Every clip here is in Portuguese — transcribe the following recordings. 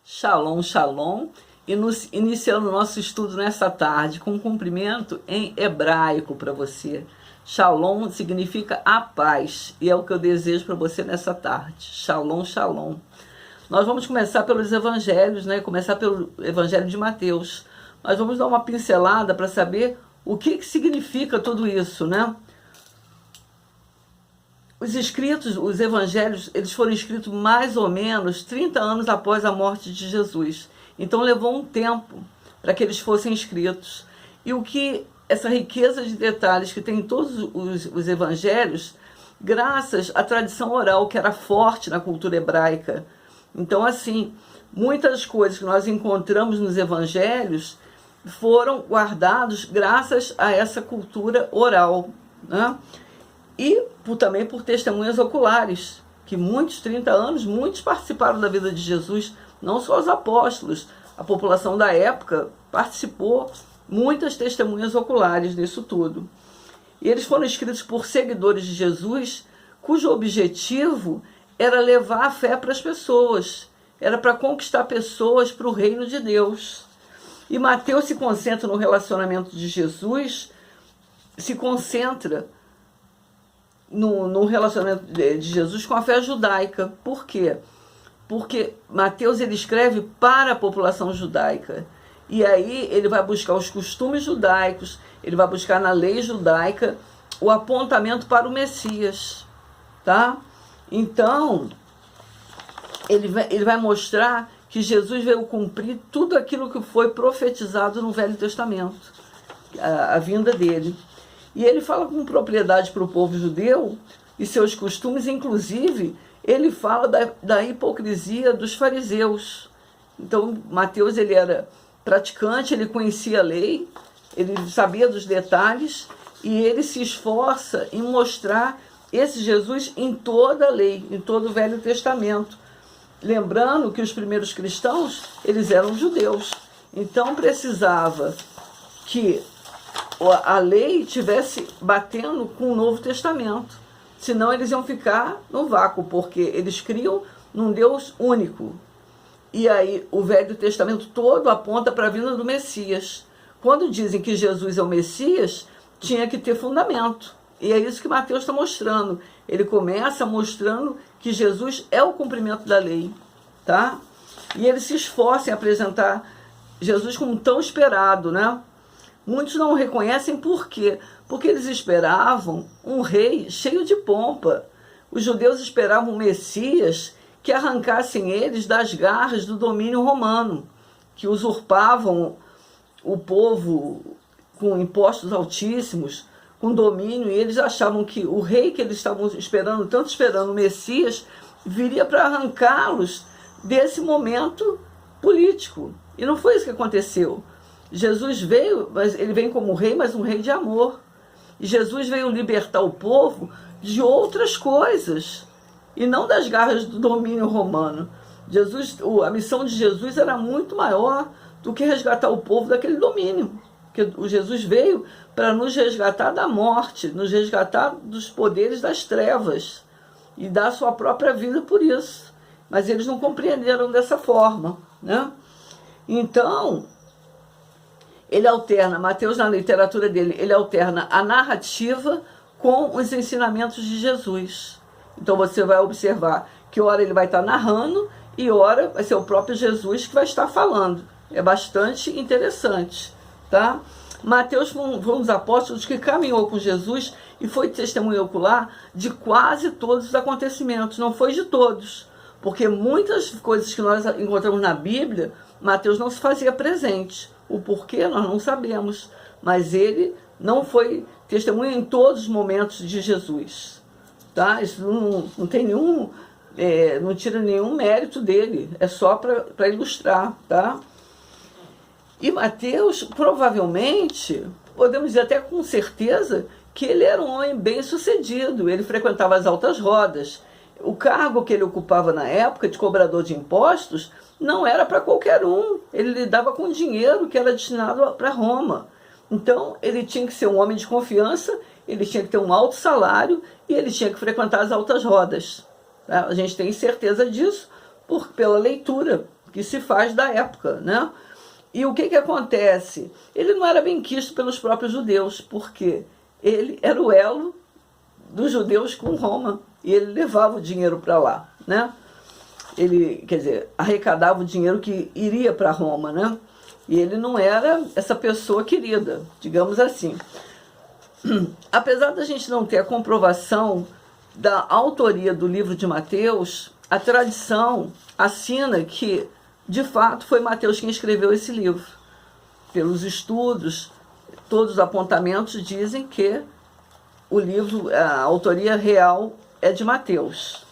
Shalom, shalom, e iniciando o nosso estudo nessa tarde com um cumprimento em hebraico para você. Shalom significa a paz, e é o que eu desejo para você nessa tarde. Shalom, shalom. Nós vamos começar pelos evangelhos, começar pelo evangelho de Mateus. Nós vamos dar uma pincelada para saber o que significa tudo isso, Os escritos, os evangelhos, eles foram escritos mais ou menos 30 anos após a morte de Jesus. Então levou um tempo para que eles fossem escritos. E o que essa riqueza de detalhes que tem em todos os evangelhos, graças à tradição oral que era forte na cultura hebraica. Então, assim, muitas coisas que nós encontramos nos evangelhos foram guardados graças a essa cultura oral, E também por testemunhas oculares, que 30 anos, muitos participaram da vida de Jesus, não só os apóstolos, a população da época participou, muitas testemunhas oculares nisso tudo. E eles foram escritos por seguidores de Jesus, cujo objetivo era levar a fé para as pessoas, era para conquistar pessoas para o reino de Deus. E Mateus se concentra no relacionamento de Jesus, se concentra no relacionamento de Jesus com a fé judaica. Por quê? Porque Mateus ele escreve para a população judaica. E aí ele vai buscar os costumes judaicos, ele vai buscar na lei judaica o apontamento para o Messias. Então, ele vai mostrar que Jesus veio cumprir tudo aquilo que foi profetizado no Velho Testamento, a vinda dele. E ele fala com propriedade para o povo judeu e seus costumes, inclusive, ele fala da hipocrisia dos fariseus. Então, Mateus ele era praticante, ele conhecia a lei, ele sabia dos detalhes e ele se esforça em mostrar esse Jesus em toda a lei, em todo o Velho Testamento. Lembrando que os primeiros cristãos, eles eram judeus. Então, precisava que a lei estivesse batendo com o Novo Testamento. Senão eles iam ficar no vácuo, porque eles criam num Deus único. E aí o Velho Testamento todo aponta para a vinda do Messias. Quando dizem que Jesus é o Messias, tinha que ter fundamento. E é isso que Mateus está mostrando. Ele começa mostrando que Jesus é o cumprimento da lei. E ele se esforça em apresentar Jesus como tão esperado, Muitos não o reconhecem por quê? Porque eles esperavam um rei cheio de pompa. Os judeus esperavam um Messias que arrancassem eles das garras do domínio romano, que usurpavam o povo com impostos altíssimos, com domínio, e eles achavam que o rei que eles estavam esperando, tanto esperando o Messias, viria para arrancá-los desse momento político. E não foi isso que aconteceu. Jesus veio, mas ele vem como rei, mas um rei de amor. E Jesus veio libertar o povo de outras coisas, e não das garras do domínio romano. A missão de Jesus era muito maior do que resgatar o povo daquele domínio. Porque o Jesus veio para nos resgatar da morte, nos resgatar dos poderes das trevas, e dar a sua própria vida por isso. Mas eles não compreenderam dessa forma, Então, ele alterna, Mateus na literatura dele, ele alterna a narrativa com os ensinamentos de Jesus. Então você vai observar que ora ele vai estar narrando e ora vai ser o próprio Jesus que vai estar falando. É bastante interessante, Mateus foi um dos apóstolos que caminhou com Jesus e foi testemunha ocular de quase todos os acontecimentos, não foi de todos, porque muitas coisas que nós encontramos na Bíblia, Mateus não se fazia presente. O porquê nós não sabemos, mas ele não foi testemunha em todos os momentos de Jesus. Isso não tem nenhum, não tira nenhum mérito dele, é só para ilustrar. E Mateus, provavelmente, podemos dizer até com certeza, que ele era um homem bem sucedido, ele frequentava as altas rodas. O cargo que ele ocupava na época, de cobrador de impostos, não era para qualquer um. Ele lidava com dinheiro que era destinado para Roma. Então, ele tinha que ser um homem de confiança, ele tinha que ter um alto salário e ele tinha que frequentar as altas rodas. A gente tem certeza disso pela leitura que se faz da época, né? E o que acontece? Ele não era bem quisto pelos próprios judeus, porque ele era o elo dos judeus com Roma, e ele levava o dinheiro para lá, né? Ele, quer dizer, arrecadava o dinheiro que iria para Roma, né? E ele não era essa pessoa querida, digamos assim. Apesar da gente não ter a comprovação da autoria do livro de Mateus, a tradição assina que, de fato, foi Mateus quem escreveu esse livro. Pelos estudos, todos os apontamentos dizem que o livro, a autoria real é de Mateus.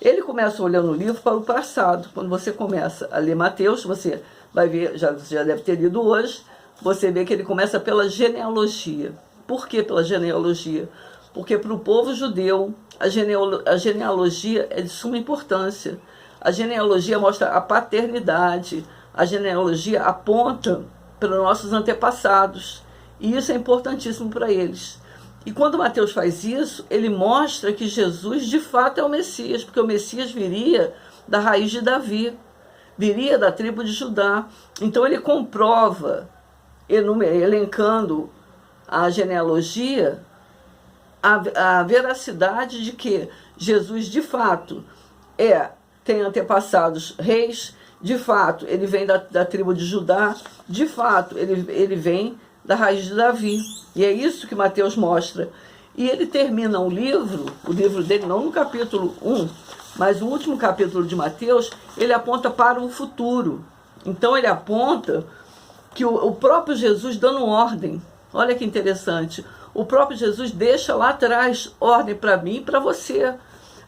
Ele começa olhando o livro para o passado. Quando você começa a ler Mateus, você vai ver, você já deve ter lido hoje, você vê que ele começa pela genealogia. Por que pela genealogia? Porque para o povo judeu, a genealogia é de suma importância. A genealogia mostra a paternidade, a genealogia aponta para os nossos antepassados. E isso é importantíssimo para eles. E quando Mateus faz isso, ele mostra que Jesus de fato é o Messias, porque o Messias viria da raiz de Davi, viria da tribo de Judá. Então ele comprova, elencando a genealogia, a veracidade de que Jesus de fato tem antepassados reis, de fato ele vem da tribo de Judá, de fato ele vem da raiz de Davi. E é isso que Mateus mostra. E ele termina o livro dele, não no capítulo 1, mas o último capítulo de Mateus, ele aponta para o futuro. Então ele aponta que o próprio Jesus dando ordem. Olha que interessante. O próprio Jesus deixa lá atrás ordem para mim e para você.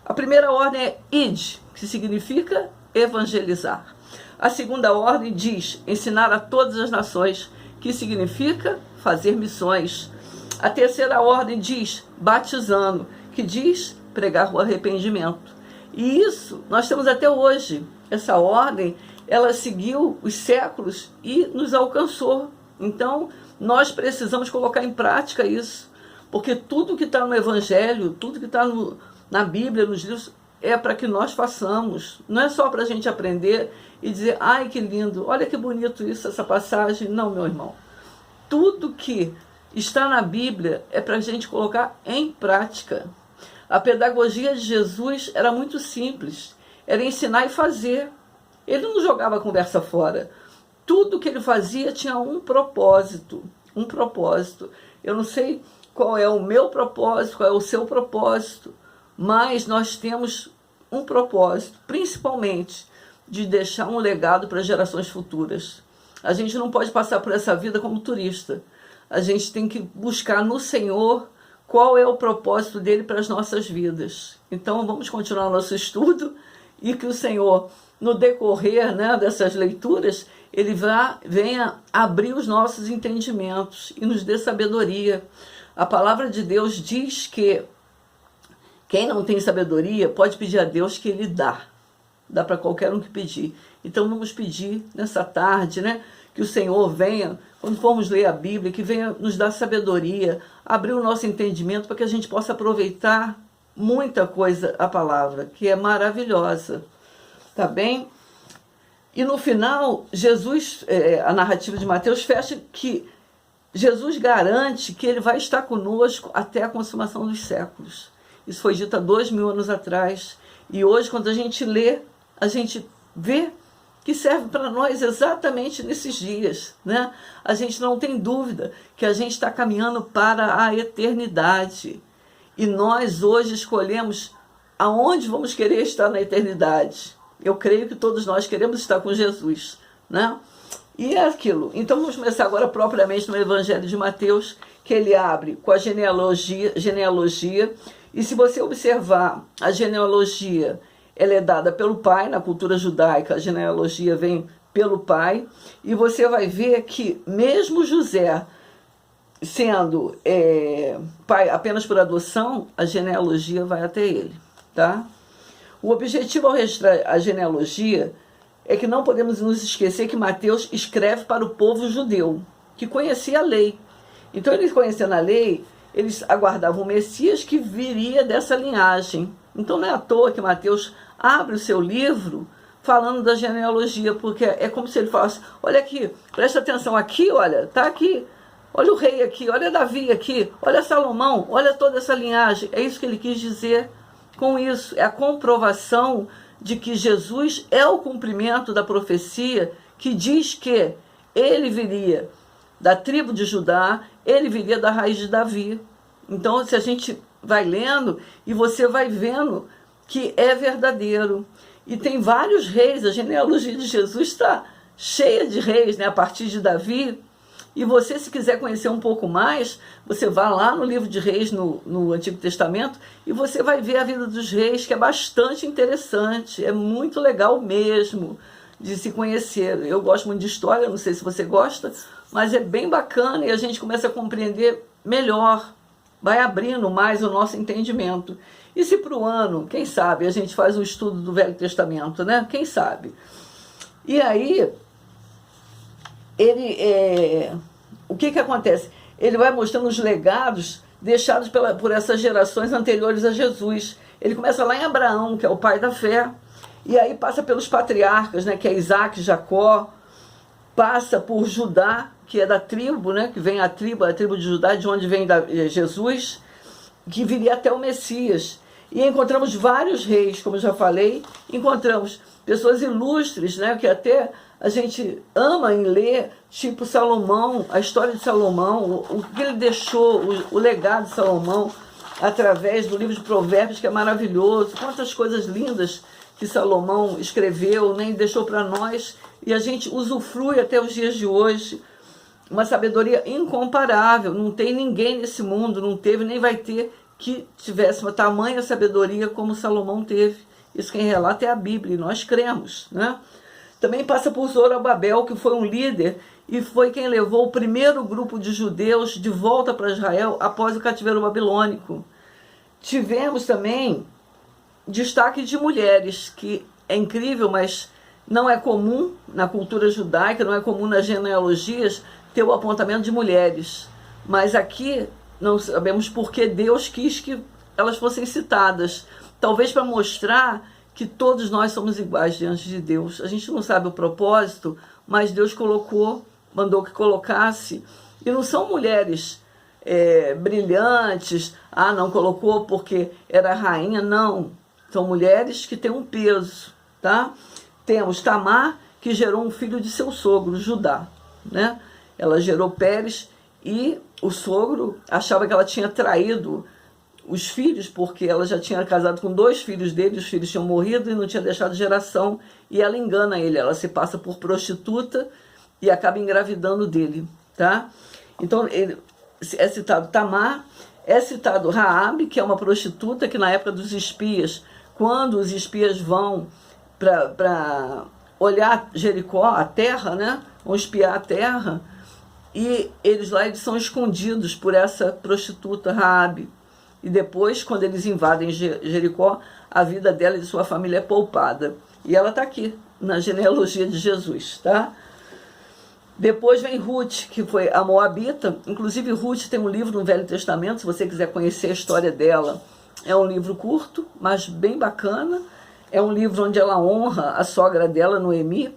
A primeira ordem é ide, que significa evangelizar. A segunda ordem diz ensinar a todas as nações, que significa fazer missões. A terceira ordem diz batizando, que diz pregar o arrependimento. E isso nós temos até hoje. Essa ordem, ela seguiu os séculos e nos alcançou. Então, nós precisamos colocar em prática isso, porque tudo que está no Evangelho, tudo que está na Bíblia, nos livros, é para que nós façamos. Não é só para a gente aprender e dizer, ai que lindo, olha que bonito isso, essa passagem. Não, meu irmão. Tudo que está na Bíblia é para a gente colocar em prática. A pedagogia de Jesus era muito simples, era ensinar e fazer. Ele não jogava a conversa fora. Tudo que ele fazia tinha um propósito, um propósito. Eu não sei qual é o meu propósito, qual é o seu propósito, mas nós temos um propósito, principalmente de deixar um legado para gerações futuras. A gente não pode passar por essa vida como turista. A gente tem que buscar no Senhor qual é o propósito dele para as nossas vidas. Então vamos continuar nosso estudo e que o Senhor, no decorrer, né, dessas leituras, ele venha abrir os nossos entendimentos e nos dê sabedoria. A palavra de Deus diz que quem não tem sabedoria pode pedir a Deus que ele dá. Dá para qualquer um que pedir. Então vamos pedir nessa tarde, né, que o Senhor venha, quando formos ler a Bíblia, que venha nos dar sabedoria, abrir o nosso entendimento para que a gente possa aproveitar muita coisa a palavra, que é maravilhosa. Tá bem? E no final, Jesus, a narrativa de Mateus fecha que Jesus garante que ele vai estar conosco até a consumação dos séculos. Isso foi dito há 2000 anos atrás. E hoje, quando a gente lê, a gente vê que serve para nós exatamente nesses dias, né? A gente não tem dúvida que a gente está caminhando para a eternidade. E nós hoje escolhemos aonde vamos querer estar na eternidade. Eu creio que todos nós queremos estar com Jesus, né? E é aquilo. Então vamos começar agora propriamente no Evangelho de Mateus, que ele abre com a genealogia. E se você observar a genealogia, ela é dada pelo pai. Na cultura judaica, a genealogia vem pelo pai. E você vai ver que mesmo José sendo pai apenas por adoção, a genealogia vai até ele, tá? O objetivo ao registrar a genealogia é que não podemos nos esquecer que Mateus escreve para o povo judeu, que conhecia a lei. Então, eles conhecendo a lei, eles aguardavam o Messias que viria dessa linhagem. Então, não é à toa que Mateus abre o seu livro falando da genealogia, porque é como se ele falasse, olha aqui, presta atenção aqui, olha, tá aqui, olha o rei aqui, olha Davi aqui, olha Salomão, olha toda essa linhagem. É isso que ele quis dizer com isso, é a comprovação de que Jesus é o cumprimento da profecia que diz que ele viria da tribo de Judá, ele viria da raiz de Davi. Então, se a gente vai lendo e você vai vendo que é verdadeiro. E tem vários reis, a genealogia de Jesus está cheia de reis, né, a partir de Davi. E você, se quiser conhecer um pouco mais, você vai lá no livro de Reis, no Antigo Testamento, e você vai ver a vida dos reis, que é bastante interessante, é muito legal mesmo de se conhecer. Eu gosto muito de história, não sei se você gosta, mas é bem bacana e a gente começa a compreender melhor, vai abrindo mais o nosso entendimento. E se para o ano, quem sabe, a gente faz um estudo do Velho Testamento, né? Quem sabe? E aí, o que acontece? Ele vai mostrando os legados deixados por essas gerações anteriores a Jesus. Ele começa lá em Abraão, que é o pai da fé, e aí passa pelos patriarcas, né, que é Isaac, Jacó, passa por Judá, que é da tribo, né, que vem a tribo de Judá, de onde vem Jesus, que viria até o Messias. E encontramos vários reis, como eu já falei, encontramos pessoas ilustres, né, que até a gente ama em ler, tipo Salomão, a história de Salomão, o que ele deixou, o legado de Salomão, através do livro de Provérbios, que é maravilhoso, quantas coisas lindas que Salomão escreveu, né, e deixou para nós, e a gente usufrui até os dias de hoje, uma sabedoria incomparável. Não tem ninguém nesse mundo, não teve, nem vai ter, que tivesse uma tamanha sabedoria como Salomão teve. Isso quem relata é a Bíblia, e nós cremos, né? Também passa por Zorobabel, que foi um líder e foi quem levou o primeiro grupo de judeus de volta para Israel após o cativeiro babilônico. Tivemos também destaque de mulheres, que é incrível, mas não é comum na cultura judaica, não é comum nas genealogias ter o apontamento de mulheres. Mas aqui não sabemos por que Deus quis que elas fossem citadas. Talvez para mostrar que todos nós somos iguais diante de Deus. A gente não sabe o propósito, mas Deus mandou que colocasse. E não são mulheres brilhantes, não colocou porque era rainha, não. São mulheres que têm um peso, tá? Temos Tamar, que gerou um filho de seu sogro, Judá, né? Ela gerou Pérez e o sogro achava que ela tinha traído os filhos, porque ela já tinha casado com 2 filhos dele, os filhos tinham morrido e não tinha deixado geração, e ela engana ele, ela se passa por prostituta e acaba engravidando dele, tá? Então, é citado Tamar, é citado Raabe, que é uma prostituta que na época dos espias, quando os espias vão para olhar Jericó, a terra, né? Vão espiar a terra, e eles são escondidos por essa prostituta Raabe. E depois, quando eles invadem Jericó, a vida dela e de sua família é poupada. E ela está aqui, na genealogia de Jesus, tá? Depois vem Ruth, que foi a Moabita. Inclusive, Ruth tem um livro no Velho Testamento, se você quiser conhecer a história dela. É um livro curto, mas bem bacana. É um livro onde ela honra a sogra dela, Noemi.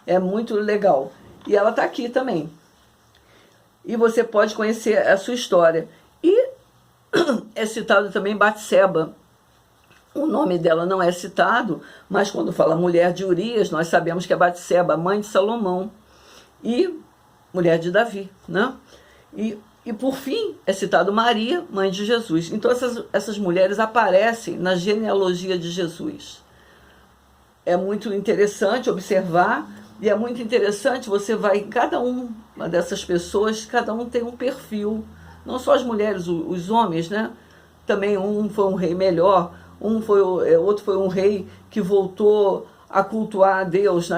É muito legal. E ela está aqui também. E você pode conhecer a sua história. E é citado também Batseba. O nome dela não é citado, mas quando fala mulher de Urias, nós sabemos que é Batseba, mãe de Salomão. E mulher de Davi, né? E por fim, é citado Maria, mãe de Jesus. Então essas mulheres aparecem na genealogia de Jesus. É muito interessante observar, e é muito interessante, você vai em cada uma dessas pessoas, cada um tem um perfil. Não só as mulheres, os homens, né? Também um foi um rei melhor, outro foi um rei que voltou a cultuar a Deus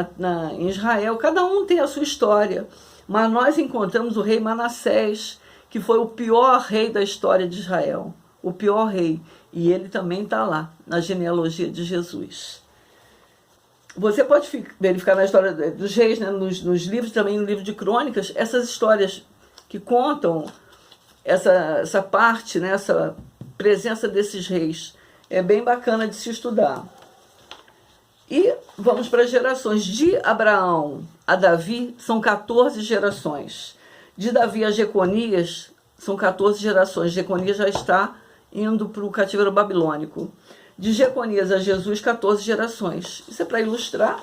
em Israel. Cada um tem a sua história. Mas nós encontramos o rei Manassés, que foi o pior rei da história de Israel. O pior rei. E ele também está lá, na genealogia de Jesus. Você pode verificar na história dos reis, né? nos livros, também no livro de Crônicas, essas histórias que contam essa parte, né? Essa presença desses reis. É bem bacana de se estudar. E vamos para as gerações. De Abraão a Davi são 14 gerações. De Davi a Jeconias são 14 gerações. Jeconias já está indo para o cativeiro babilônico. De Jeconias a Jesus, 14 gerações. Isso é para ilustrar.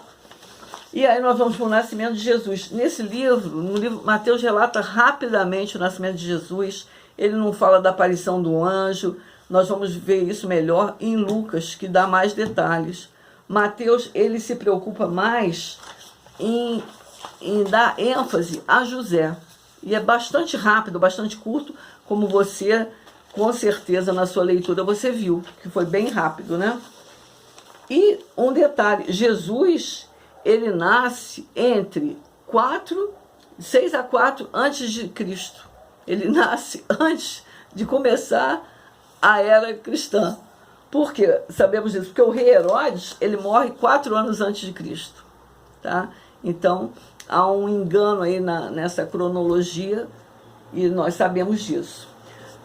E aí nós vamos para o nascimento de Jesus. Nesse livro, no livro, Mateus relata rapidamente o nascimento de Jesus. Ele não fala da aparição do anjo. Nós vamos ver isso melhor em Lucas, que dá mais detalhes. Mateus, ele se preocupa mais em dar ênfase a José. E é bastante rápido, bastante curto, como você, com certeza, na sua leitura, você viu, que foi bem rápido, né? E um detalhe, Jesus, ele nasce entre 6 a 4 antes de Cristo. Ele nasce antes de começar a era cristã. Por quê? Sabemos disso? Porque o rei Herodes, ele morre 4 anos antes de Cristo. Tá? Então, há um engano aí nessa cronologia e nós sabemos disso.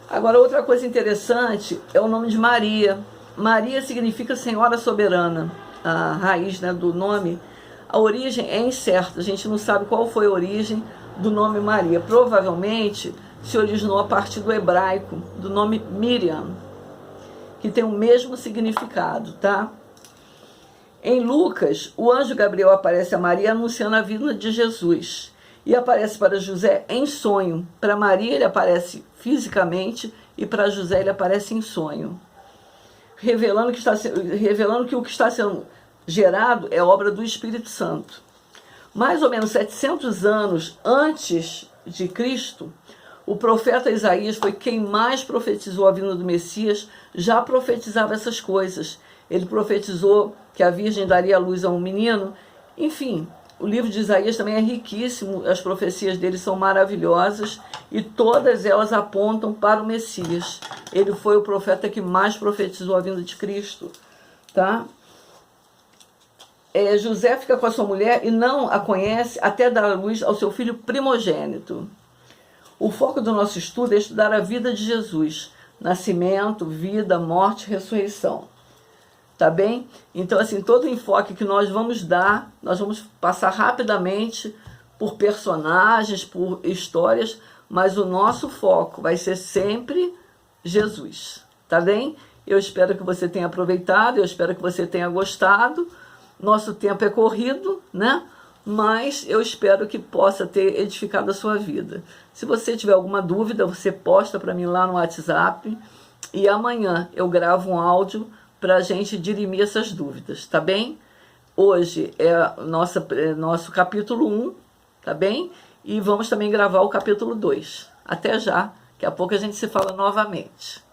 Agora, outra coisa interessante é o nome de Maria. Maria significa Senhora Soberana. A raiz, né, do nome, a origem é incerta. A gente não sabe qual foi a origem do nome Maria. Provavelmente se originou a partir do hebraico, do nome Miriam, que tem o mesmo significado, tá? Em Lucas, o anjo Gabriel aparece a Maria anunciando a vinda de Jesus. E aparece para José em sonho. Para Maria ele aparece fisicamente e para José ele aparece em sonho. Revelando que o que está sendo gerado é obra do Espírito Santo. Mais ou menos 700 anos antes de Cristo, o profeta Isaías foi quem mais profetizou a vinda do Messias, já profetizava essas coisas. Ele profetizou que a Virgem daria à luz a um menino. Enfim, o livro de Isaías também é riquíssimo, as profecias dele são maravilhosas e todas elas apontam para o Messias. Ele foi o profeta que mais profetizou a vinda de Cristo. Tá? José fica com a sua mulher e não a conhece até dar à luz ao seu filho primogênito. O foco do nosso estudo é estudar a vida de Jesus. Nascimento, vida, morte, ressurreição. Tá bem? Então, assim, todo o enfoque que nós vamos dar, nós vamos passar rapidamente por personagens, por histórias, mas o nosso foco vai ser sempre Jesus. Tá bem? Eu espero que você tenha aproveitado, eu espero que você tenha gostado. Nosso tempo é corrido, né? Mas eu espero que possa ter edificado a sua vida. Se você tiver alguma dúvida, você posta para mim lá no WhatsApp e amanhã eu gravo um áudio para a gente dirimir essas dúvidas, tá bem? Hoje é nosso capítulo 1, tá bem? E vamos também gravar o capítulo 2. Até já, daqui a pouco a gente se fala novamente.